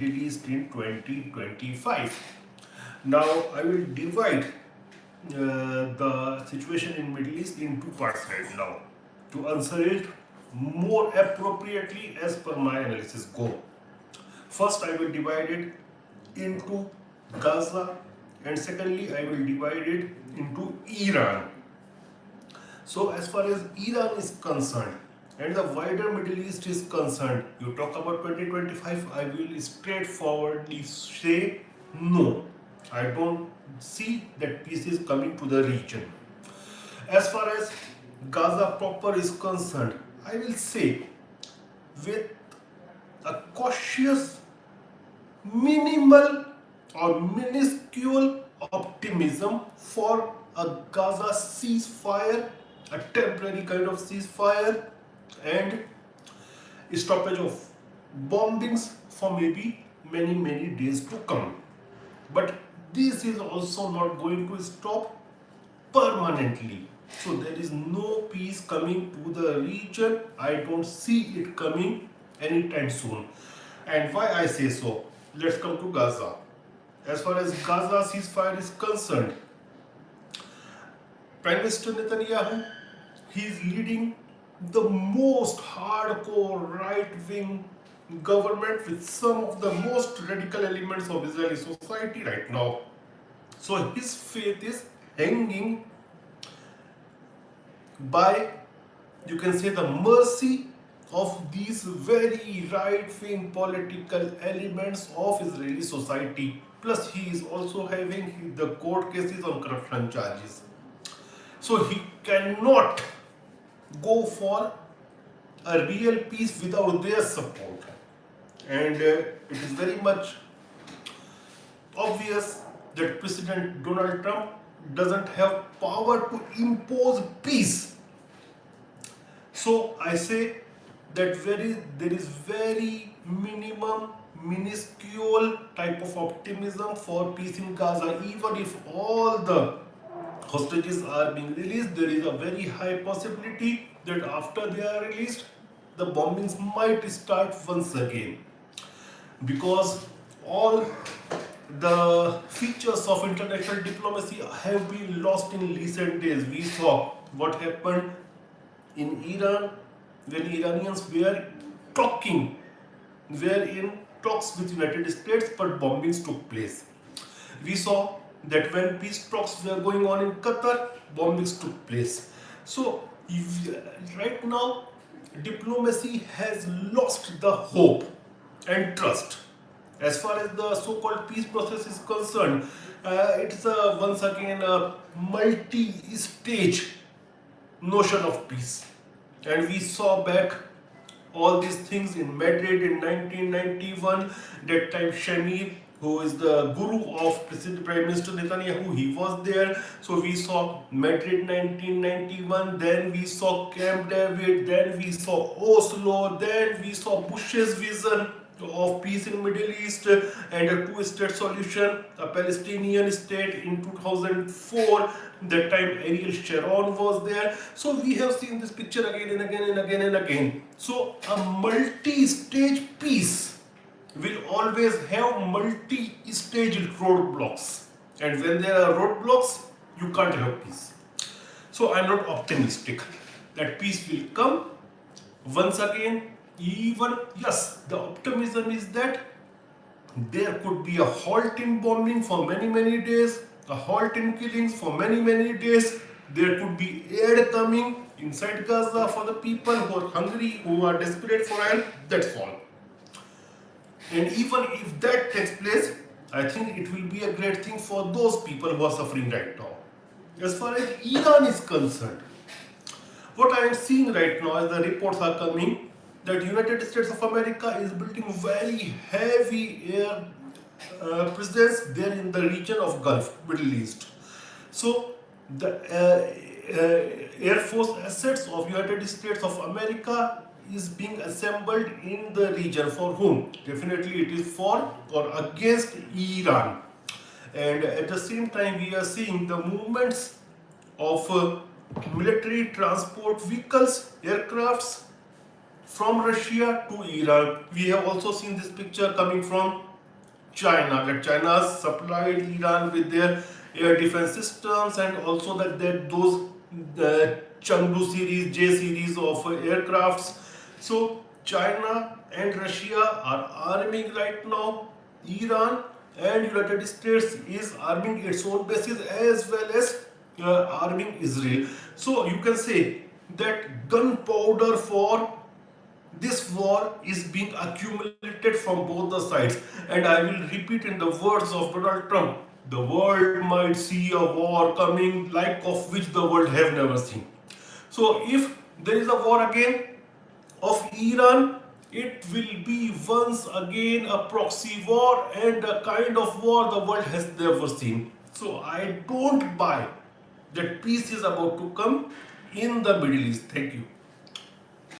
Middle East in 2025. Now I will divide the situation in Middle East in two parts right now to answer it more appropriately as per my analysis go. First, I will divide it into Gaza, and secondly, I will divide it into Iran. So, as far as Iran is concerned, and the wider Middle East is concerned, you talk about 2025, I will straightforwardly say no. I don't see that peace is coming to the region. As far as Gaza proper is concerned, I will say with a cautious, minimal, or minuscule optimism for a Gaza ceasefire, a temporary kind of ceasefire, and stoppage of bombings for maybe many days to come. But this is also not going to stop permanently. So there is no peace coming to the region. I don't see it coming anytime soon. And why I say so? Let's come to Gaza. As far as Gaza ceasefire is concerned, Prime Minister Netanyahu, he is leading the most hardcore right-wing government with some of the most radical elements of Israeli society right now. So his faith is hanging by, you can say, the mercy of these very right-wing political elements of Israeli society. Plus, he is also having the court cases on corruption charges. So he cannot go for a real peace without their support. And it is very much obvious that President Donald Trump doesn't have power to impose peace. So I say that there is very minimum, minuscule type of optimism for peace in Gaza. Even if all the hostages are being released, there is a very high possibility that after they are released, the bombings might start once again. Because all the features of international diplomacy have been lost in recent days. We saw what happened in Iran when Iranians were talking, were in talks with United States, but bombings took place. We saw that when peace talks were going on in Qatar, bombings took place. So right now, diplomacy has lost the hope and trust. As far as the so-called peace process is concerned, it's once again a multi-stage notion of peace. And we saw back all these things in Madrid in 1991. That time Shamir, who is the guru of Prime Minister Netanyahu, he was there. So we saw Madrid 1991, then we saw Camp David, then we saw Oslo, then we saw Bush's vision of peace in Middle East and a two-state solution, a Palestinian state in 2004. That time Ariel Sharon was there. So we have seen this picture again and again and again and again. So a multi-stage peace will always have multi-stage roadblocks. And when there are roadblocks, you can't have peace. So I'm not optimistic that peace will come once again. Even, yes, the optimism is that there could be a halt in bombing for many days, a halt in killings for many days. There could be aid coming inside Gaza for the people who are hungry, who are desperate for help. That's all. And even if that takes place, I think it will be a great thing for those people who are suffering right now. As far as Iran is concerned, what I am seeing right now as the reports are coming, that United States of America is building very heavy air presence there in the region of Gulf, Middle East. So the Air Force assets of United States of America is being assembled in the region. For whom? Definitely it is for or against Iran. And at the same time, we are seeing the movements of military transport vehicles, aircrafts from Russia to Iran. We have also seen this picture coming from China, that China supplied Iran with their air defense systems, and also that those Chengdu series, J series of aircrafts. So China and Russia are arming right now Iran, and United States is arming its own bases as well as arming Israel. So you can say that gunpowder for this war is being accumulated from both the sides. And I will repeat in the words of Donald Trump, the world might see a war coming like of which the world have never seen. So if there is a war again of Iran, it will be once again a proxy war and a kind of war the world has never seen. So I don't buy that peace is about to come in the Middle East. Thank you.